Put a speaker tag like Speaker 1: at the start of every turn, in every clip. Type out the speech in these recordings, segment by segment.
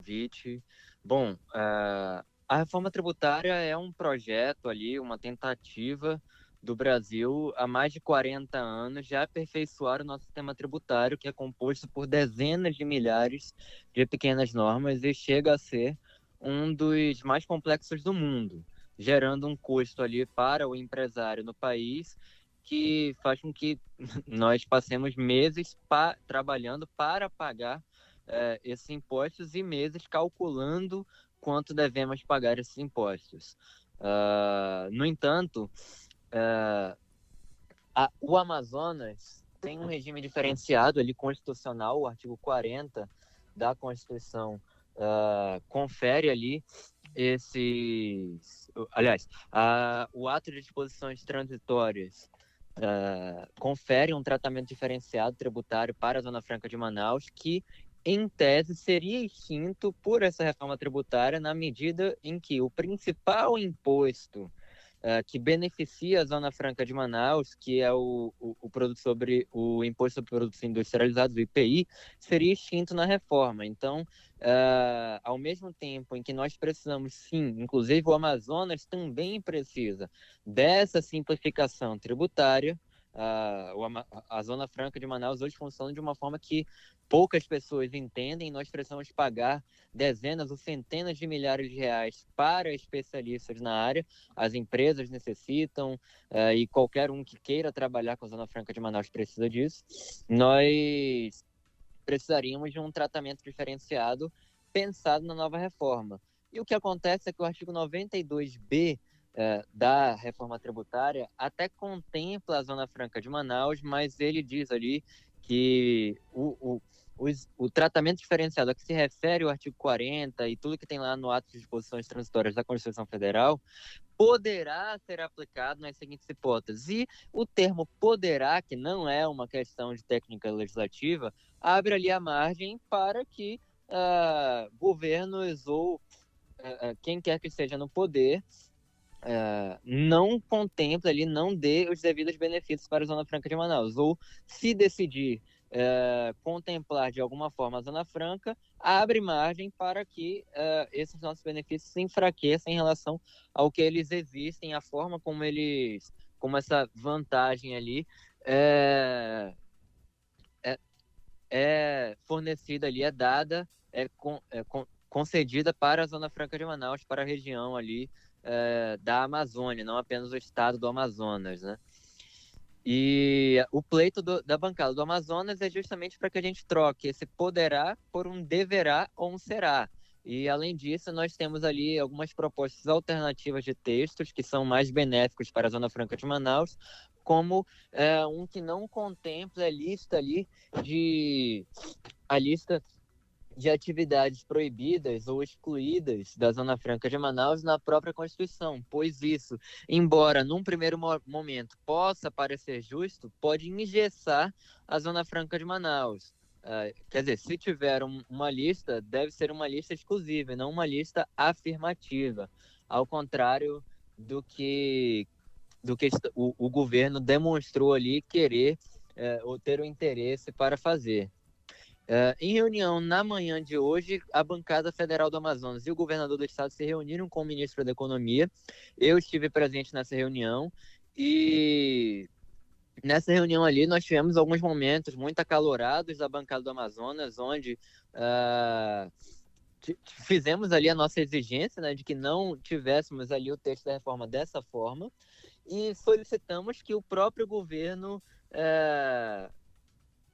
Speaker 1: convite. Bom, a reforma tributária é um projeto ali, uma tentativa do Brasil há mais de 40 anos de aperfeiçoar o nosso sistema tributário, que é composto por dezenas de milhares de pequenas normas e chega a ser um dos mais complexos do mundo, gerando um custo ali para o empresário no país que faz com que nós passemos meses trabalhando para pagar esses impostos e meses calculando quanto devemos pagar esses impostos. No entanto, o Amazonas tem um regime diferenciado ali constitucional, o artigo 40 da Constituição confere ali o ato de disposições transitórias confere um tratamento diferenciado tributário para a Zona Franca de Manaus, que, em tese, seria extinto por essa reforma tributária na medida em que o principal imposto que beneficia a Zona Franca de Manaus, que é o Imposto sobre Produtos Industrializados, o IPI, seria extinto na reforma. Então, ao mesmo tempo em que nós precisamos, sim, inclusive o Amazonas também precisa dessa simplificação tributária, a Zona Franca de Manaus hoje funciona de uma forma que poucas pessoas entendem. Nós precisamos pagar dezenas ou centenas de milhares de reais para especialistas na área. As empresas necessitam e qualquer um que queira trabalhar com a Zona Franca de Manaus precisa disso. Nós precisaríamos de um tratamento diferenciado pensado na nova reforma. E o que acontece é que o artigo 92B da reforma tributária até contempla a Zona Franca de Manaus, mas ele diz ali que o tratamento diferenciado a que se refere o artigo 40 e tudo que tem lá no ato de disposições transitórias da Constituição Federal poderá ser aplicado nas seguintes hipóteses. E o termo poderá, que não é uma questão de técnica legislativa, abre ali a margem para que governos ou quem quer que esteja no poder não contemple ali, não dê os devidos benefícios para a Zona Franca de Manaus, ou se decidir contemplar de alguma forma a Zona Franca, abre margem para que esses nossos benefícios se enfraqueçam em relação ao que eles existem, a forma como essa vantagem ali é fornecida ali, é dada, concedida para a Zona Franca de Manaus, para a região ali da Amazônia, não apenas o estado do Amazonas, né? E o pleito da bancada do Amazonas é justamente para que a gente troque esse poderá por um deverá ou um será. E, além disso, nós temos ali algumas propostas alternativas de textos que são mais benéficos para a Zona Franca de Manaus, como um que não contempla a lista de atividades proibidas ou excluídas da Zona Franca de Manaus na própria Constituição, pois isso, embora num primeiro momento possa parecer justo, pode engessar a Zona Franca de Manaus. Quer dizer, se tiver uma lista, deve ser uma lista exclusiva, e não uma lista afirmativa, ao contrário do que o governo demonstrou ali querer ou ter o interesse para fazer. Em reunião na manhã de hoje, a bancada federal do Amazonas e o governador do estado se reuniram com o ministro da Economia. Eu estive presente nessa reunião e nessa reunião ali nós tivemos alguns momentos muito acalorados da bancada do Amazonas, onde fizemos ali a nossa exigência, né, de que não tivéssemos ali o texto da reforma dessa forma e solicitamos que o próprio governo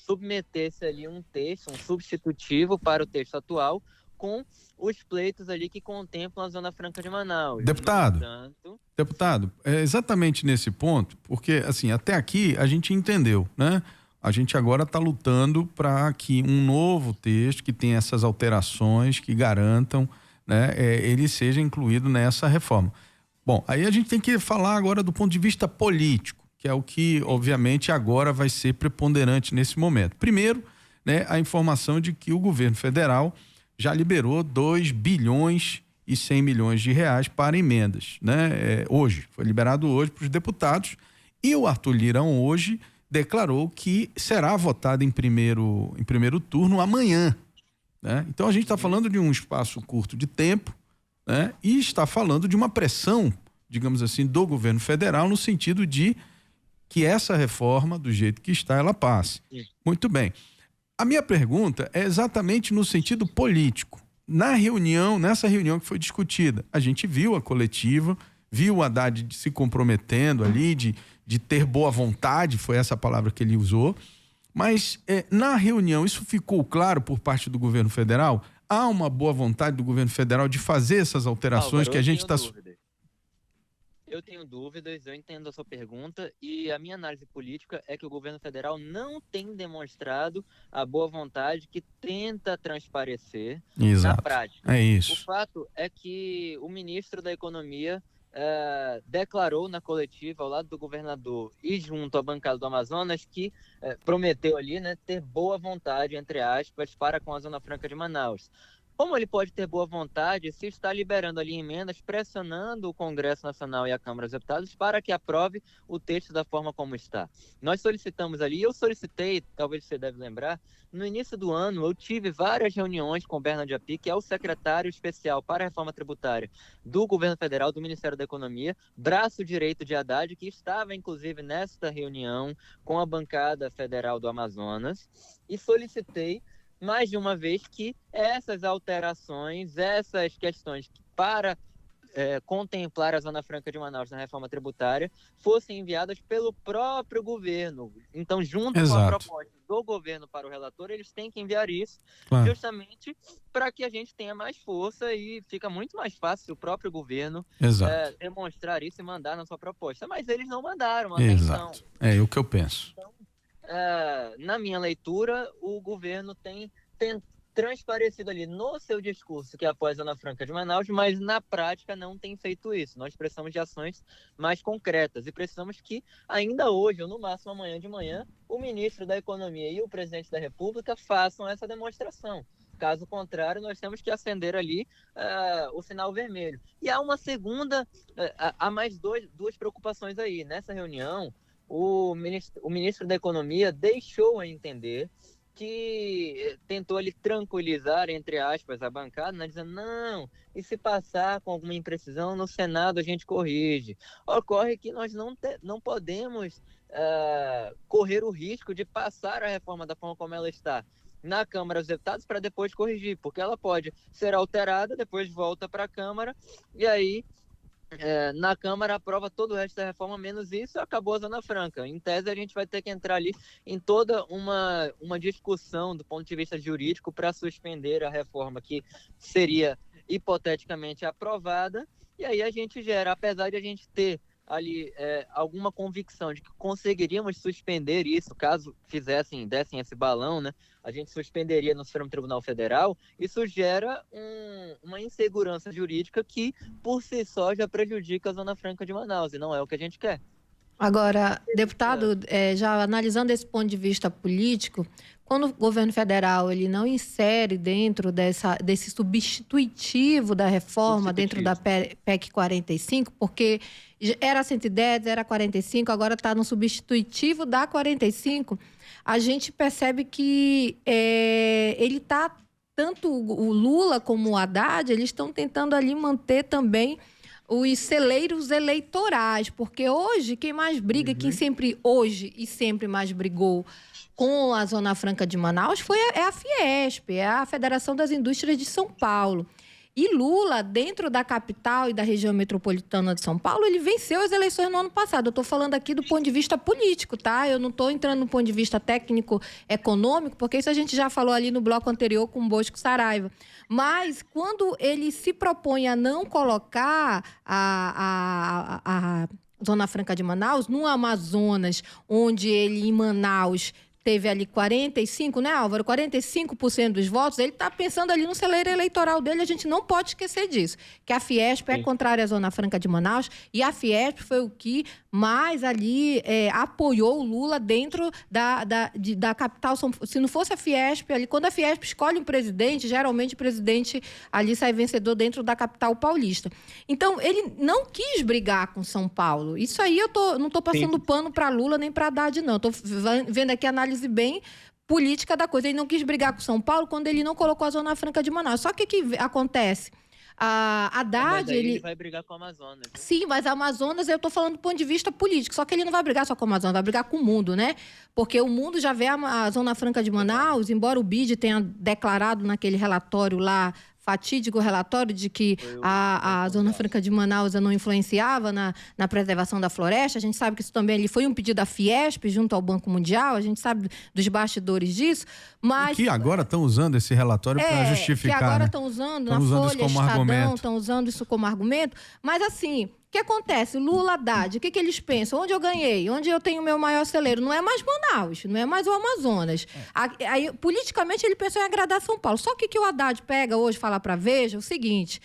Speaker 1: submetesse ali um texto, um substitutivo para o texto atual, com os pleitos ali que contemplam a Zona Franca de Manaus.
Speaker 2: Deputado, é exatamente nesse ponto, porque assim, até aqui a gente entendeu, né? A gente agora está lutando para que um novo texto que tenha essas alterações que garantam, né, ele seja incluído nessa reforma. Bom, aí a gente tem que falar agora do ponto de vista político, que é o que, obviamente, agora vai ser preponderante nesse momento. Primeiro, né, a informação de que o governo federal já liberou 2 bilhões e 100 milhões de reais para emendas, né? Hoje, foi liberado hoje para os deputados, e o Arthur Lirão hoje declarou que será votado em primeiro turno amanhã, né? Então a gente está falando de um espaço curto de tempo, né? E está falando de uma pressão, digamos assim, do governo federal no sentido de que essa reforma, do jeito que está, ela passe. Muito bem. A minha pergunta é exatamente no sentido político. Nessa reunião que foi discutida, a gente viu a coletiva, viu o Haddad se comprometendo ali, de ter boa vontade, foi essa palavra que ele usou, mas na reunião isso ficou claro por parte do governo federal? Há uma boa vontade do governo federal de fazer essas alterações, Álvaro, que a gente está...
Speaker 1: Eu tenho dúvidas, eu entendo a sua pergunta e a minha análise política é que o governo federal não tem demonstrado a boa vontade que tenta transparecer na prática.
Speaker 2: É isso.
Speaker 1: O fato é que o ministro da Economia declarou na coletiva ao lado do governador e junto à bancada do Amazonas que prometeu ali, né, ter boa vontade, entre aspas, para com a Zona Franca de Manaus. Como ele pode ter boa vontade se está liberando ali emendas, pressionando o Congresso Nacional e a Câmara dos Deputados para que aprove o texto da forma como está? Nós solicitamos ali, eu solicitei, talvez você deve lembrar, no início do ano eu tive várias reuniões com o Bernard Api, que é o secretário especial para a reforma tributária do governo federal, do Ministério da Economia, braço direito de Haddad, que estava inclusive nesta reunião com a bancada federal do Amazonas, e solicitei mais de uma vez que essas alterações, essas questões para contemplar a Zona Franca de Manaus na reforma tributária fossem enviadas pelo próprio governo. Então, junto com a proposta do governo para o relator, eles têm que enviar isso, justamente para que a gente tenha mais força e fica muito mais fácil o próprio governo demonstrar isso e mandar na sua proposta. Mas eles não mandaram até então.
Speaker 2: É o que eu penso.
Speaker 1: Então, na minha leitura, o governo tem transparecido ali no seu discurso que apoia a Zona Franca de Manaus, mas na prática não tem feito isso. Nós precisamos de ações mais concretas e precisamos que ainda hoje, ou no máximo amanhã de manhã, o ministro da Economia e o presidente da República façam essa demonstração. Caso contrário, nós temos que acender ali o sinal vermelho. E há uma segunda, há mais duas preocupações aí. Nessa reunião, o ministro da Economia deixou a entender que tentou ali tranquilizar, entre aspas, a bancada, né, dizendo, não, e se passar com alguma imprecisão no Senado a gente corrige. Ocorre que nós não podemos correr o risco de passar a reforma da forma como ela está na Câmara dos Deputados para depois corrigir, porque ela pode ser alterada, depois volta para a Câmara, e aí na Câmara aprova todo o resto da reforma, menos isso, e acabou a Zona Franca. Em tese, a gente vai ter que entrar ali em toda uma discussão do ponto de vista jurídico para suspender a reforma que seria hipoteticamente aprovada, e aí a gente gera, apesar de a gente ter ali alguma convicção de que conseguiríamos suspender isso, caso dessem esse balão, né? A gente suspenderia no Supremo Tribunal Federal, isso gera uma insegurança jurídica que, por si só, já prejudica a Zona Franca de Manaus, e não é o que a gente quer.
Speaker 3: Agora, deputado, já analisando esse ponto de vista político, quando o governo federal ele não insere dentro desse substitutivo da reforma, dentro da PEC 45, porque era 110, era 45, agora está no substitutivo da 45, a gente percebe que ele está, tanto o Lula como o Haddad, eles estão tentando ali manter também os celeiros eleitorais, porque hoje quem mais briga, quem sempre hoje e sempre mais brigou com a Zona Franca de Manaus é a Fiesp, é a Federação das Indústrias de São Paulo. E Lula, dentro da capital e da região metropolitana de São Paulo, ele venceu as eleições no ano passado. Eu estou falando aqui do ponto de vista político, tá? Eu não estou entrando no ponto de vista técnico, econômico, porque isso a gente já falou ali no bloco anterior com o Bosco Saraiva. Mas quando ele se propõe a não colocar a Zona Franca de Manaus no Amazonas, onde ele, em Manaus, teve ali 45%, né, Álvaro? 45% dos votos, ele está pensando ali no celeiro eleitoral dele, a gente não pode esquecer disso, que a Fiesp é contrária à Zona Franca de Manaus, e a Fiesp foi o que mais ali apoiou o Lula dentro da capital. Se não fosse a Fiesp, ali, quando a Fiesp escolhe um presidente, geralmente o presidente ali sai vencedor dentro da capital paulista. Então, ele não quis brigar com São Paulo. Isso aí não estou passando pano para Lula nem para Haddad, não. Estou vendo aqui a análise bem política da coisa. Ele não quis brigar com São Paulo quando ele não colocou a Zona Franca de Manaus. Só que o que acontece? A Haddad,
Speaker 1: ele vai brigar com o Amazonas. Né?
Speaker 3: Sim, mas a Amazonas, eu estou falando do ponto de vista político. Só que ele não vai brigar só com o Amazonas, vai brigar com o mundo, né? Porque o mundo já vê a Zona Franca de Manaus, embora o BID tenha declarado naquele relatório lá, fatídico relatório de que a Zona Franca de Manaus não influenciava na preservação da floresta. A gente sabe que isso também foi um pedido da Fiesp junto ao Banco Mundial, a gente sabe dos bastidores disso, mas...
Speaker 2: E que agora estão usando esse relatório para justificar,
Speaker 3: que agora
Speaker 2: né?
Speaker 3: estão usando na Folha, Estadão, estão usando isso como argumento, mas assim... O que acontece? Lula, Haddad, o que eles pensam? Onde eu ganhei? Onde eu tenho o meu maior celeiro? Não é mais Manaus, não é mais o Amazonas. Aí, politicamente, ele pensou em agradar São Paulo. Só que o Haddad pega hoje, fala para Veja, o seguinte...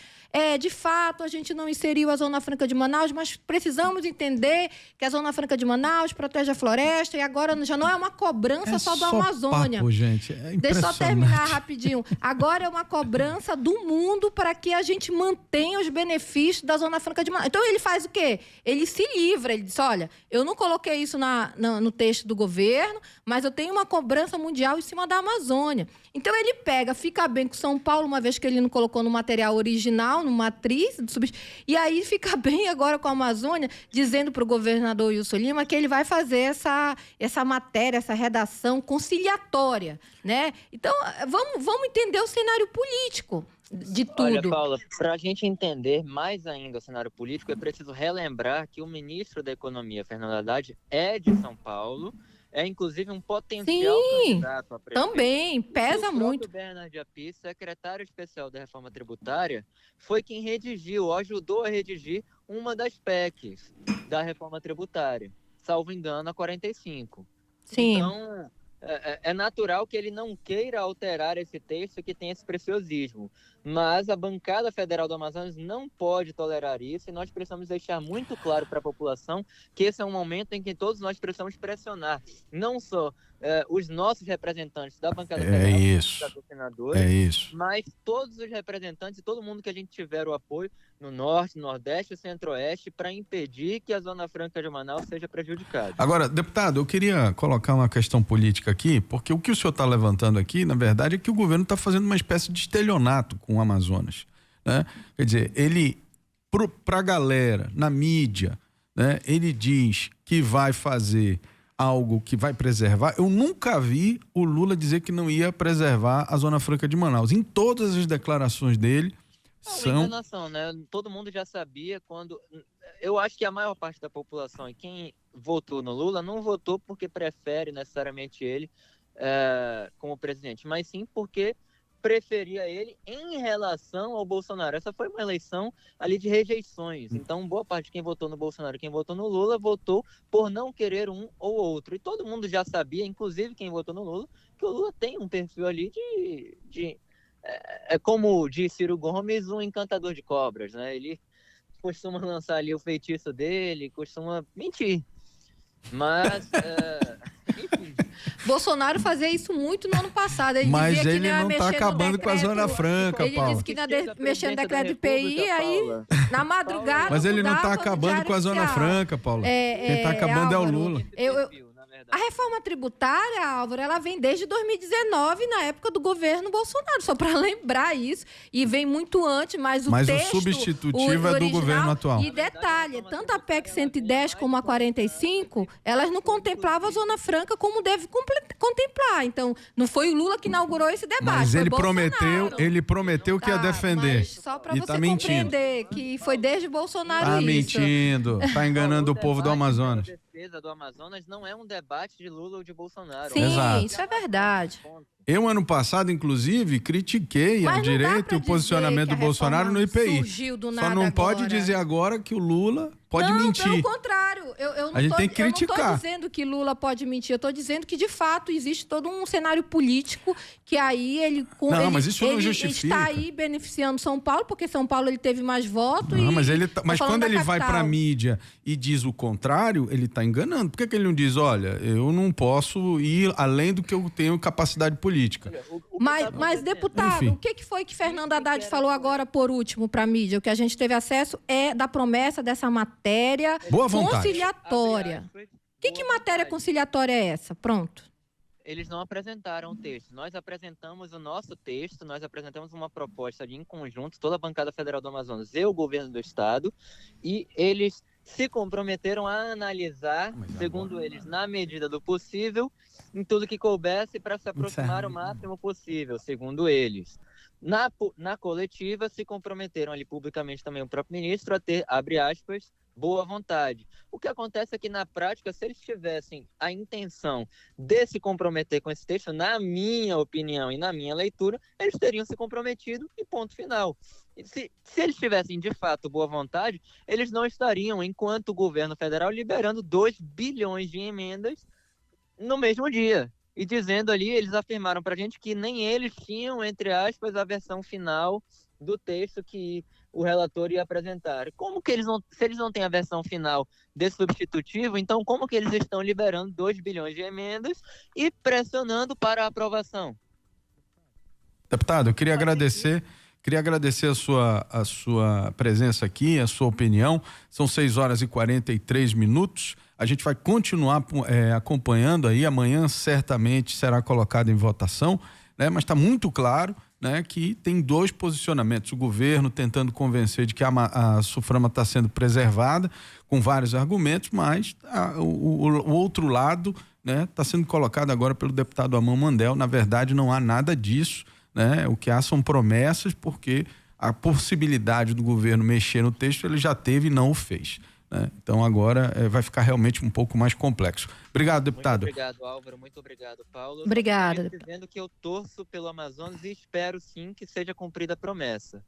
Speaker 3: de fato, a gente não inseriu a Zona Franca de Manaus, mas precisamos entender que a Zona Franca de Manaus protege a floresta e agora já não é uma cobrança só do Amazônia.
Speaker 2: Papo, gente.
Speaker 3: Deixa eu só terminar rapidinho. Agora é uma cobrança do mundo para que a gente mantenha os benefícios da Zona Franca de Manaus. Então, ele faz o quê? Ele se livra, ele diz, olha, eu não coloquei isso no texto do governo, mas eu tenho uma cobrança mundial em cima da Amazônia. Então, ele pega, fica bem com São Paulo, uma vez que ele não colocou no material original, numa matriz, e aí fica bem agora com a Amazônia, dizendo para o governador Wilson Lima que ele vai fazer essa matéria, essa redação conciliatória, né? Então, vamos entender o cenário político de tudo.
Speaker 1: Olha, Paula, para a gente entender mais ainda o cenário político, é preciso relembrar que o ministro da Economia, Fernando Haddad, é de São Paulo, é inclusive um potencial candidato a prefeito.
Speaker 3: Também, pesa muito.
Speaker 1: O Bernard Api, secretário especial da reforma tributária, foi quem redigiu, ajudou a redigir uma das PECs da reforma tributária, salvo engano, a 45.
Speaker 3: Sim.
Speaker 1: Então, é natural que ele não queira alterar esse texto que tem esse preciosismo. Mas a bancada federal do Amazonas não pode tolerar isso e nós precisamos deixar muito claro para a população que esse é um momento em que todos nós precisamos pressionar, não só os nossos representantes da bancada federal, dos senadores, mas todos os representantes e todo mundo que a gente tiver o apoio no Norte, Nordeste e Centro-Oeste para impedir que a Zona Franca de Manaus seja prejudicada.
Speaker 2: Agora, deputado, eu queria colocar uma questão política aqui, porque o que o senhor está levantando aqui, na verdade, é que o governo está fazendo uma espécie de estelionato com o Amazonas, né? Quer dizer, ele, para a galera, na mídia, né, ele diz que vai fazer algo que vai preservar. Eu nunca vi o Lula dizer que não ia preservar a Zona Franca de Manaus. Em todas as declarações dele,
Speaker 1: são... enganação, né? Todo mundo já sabia quando... Eu acho que a maior parte da população e quem votou no Lula não votou porque prefere necessariamente ele como presidente, mas sim porque preferia ele em relação ao Bolsonaro. Essa foi uma eleição ali de rejeições. Então, boa parte de quem votou no Bolsonaro e quem votou no Lula votou por não querer um ou outro. E todo mundo já sabia, inclusive quem votou no Lula, que o Lula tem um perfil ali como diz Ciro Gomes, um encantador de cobras, né? Ele costuma lançar ali o feitiço dele, costuma mentir. Mas, enfim...
Speaker 3: Bolsonaro fazia isso muito no ano passado.
Speaker 2: Mas dizia ele não está acabando com a Zona Franca,
Speaker 3: Ele disse que ia mexer no decreto de IPI, aí na madrugada...
Speaker 2: Mas ele não está acabando com a Zona Franca, Paulo. Quem está acabando é o Lula.
Speaker 3: A reforma tributária, Álvaro, ela vem desde 2019, na época do governo Bolsonaro, só para lembrar isso. E vem muito antes, mas texto...
Speaker 2: o substitutivo é do governo atual.
Speaker 3: E detalhe, tanto a PEC 110 como a 45, elas não contemplavam a Zona Franca como deve contemplar. Então, não foi o Lula que inaugurou esse debate,
Speaker 2: mas ele prometeu que ia defender.
Speaker 3: Mas só para você
Speaker 2: compreender
Speaker 3: que foi desde Bolsonaro
Speaker 2: isso.
Speaker 3: Tá
Speaker 2: mentindo, tá enganando o povo do Amazonas.
Speaker 1: A defesa do Amazonas não é um debate de Lula ou de Bolsonaro.
Speaker 3: Sim, exato. Isso é verdade.
Speaker 2: Eu, ano passado, inclusive, critiquei a direita e o posicionamento do Bolsonaro no IPI. Só não pode dizer agora que o Lula pode mentir.
Speaker 3: Pelo contrário.
Speaker 2: A gente tem que criticar.
Speaker 3: Eu não estou dizendo que Lula pode mentir. Eu estou dizendo que, de fato, existe todo um cenário político que aí ele...
Speaker 2: mas isso não justifica.
Speaker 3: Ele está aí beneficiando São Paulo, porque São Paulo ele teve mais votos.
Speaker 2: Mas quando ele vai para a mídia e diz o contrário, ele está enganando. Por que ele não diz, olha, eu não posso ir além do que eu tenho capacidade política?
Speaker 3: Mas deputado, enfim. O que foi que Fernando Haddad falou agora por último para a mídia? O que a gente teve acesso é da promessa dessa matéria conciliatória. Que matéria conciliatória é essa? Pronto.
Speaker 1: eles não apresentaram o texto. Nós apresentamos o nosso texto, nós apresentamos uma proposta em conjunto, toda a bancada federal do Amazonas e o governo do estado, e eles se comprometeram a analisar, segundo eles, na medida do possível, em tudo que coubesse para se aproximar o máximo possível, segundo eles. Na coletiva, se comprometeram ali publicamente também o próprio ministro a ter, abre aspas, boa vontade. O que acontece é que, na prática, se eles tivessem a intenção de se comprometer com esse texto, na minha opinião e na minha leitura, eles teriam se comprometido e ponto final. E se eles tivessem, de fato, boa vontade, eles não estariam, enquanto governo federal, liberando 2 bilhões de emendas no mesmo dia. E dizendo ali, eles afirmaram para a gente que nem eles tinham, entre aspas, a versão final do texto que o relator ia apresentar. Como que eles não, se eles não têm a versão final desse substitutivo, então como que eles estão liberando 2 bilhões de emendas e pressionando para a aprovação?
Speaker 2: Deputado, eu queria agradecer a sua presença aqui, a sua opinião. São 6h43. A gente vai continuar acompanhando aí. Amanhã certamente será colocado em votação, né? Mas está muito claro, né, que tem 2 posicionamentos. O governo tentando convencer de que a SUFRAMA está sendo preservada com vários argumentos, mas o outro lado, né, está sendo colocado agora pelo deputado Amon Mandel. Na verdade, não há nada disso, né? O que há são promessas, porque a possibilidade do governo mexer no texto ele já teve e não o fez, né? Então agora vai ficar realmente um pouco mais complexo. Obrigado, deputado.
Speaker 1: Muito obrigado, Álvaro. Muito obrigado, Paulo.
Speaker 3: Obrigada.
Speaker 1: Dizendo que eu torço pelo Amazonas e espero sim que seja cumprida a promessa.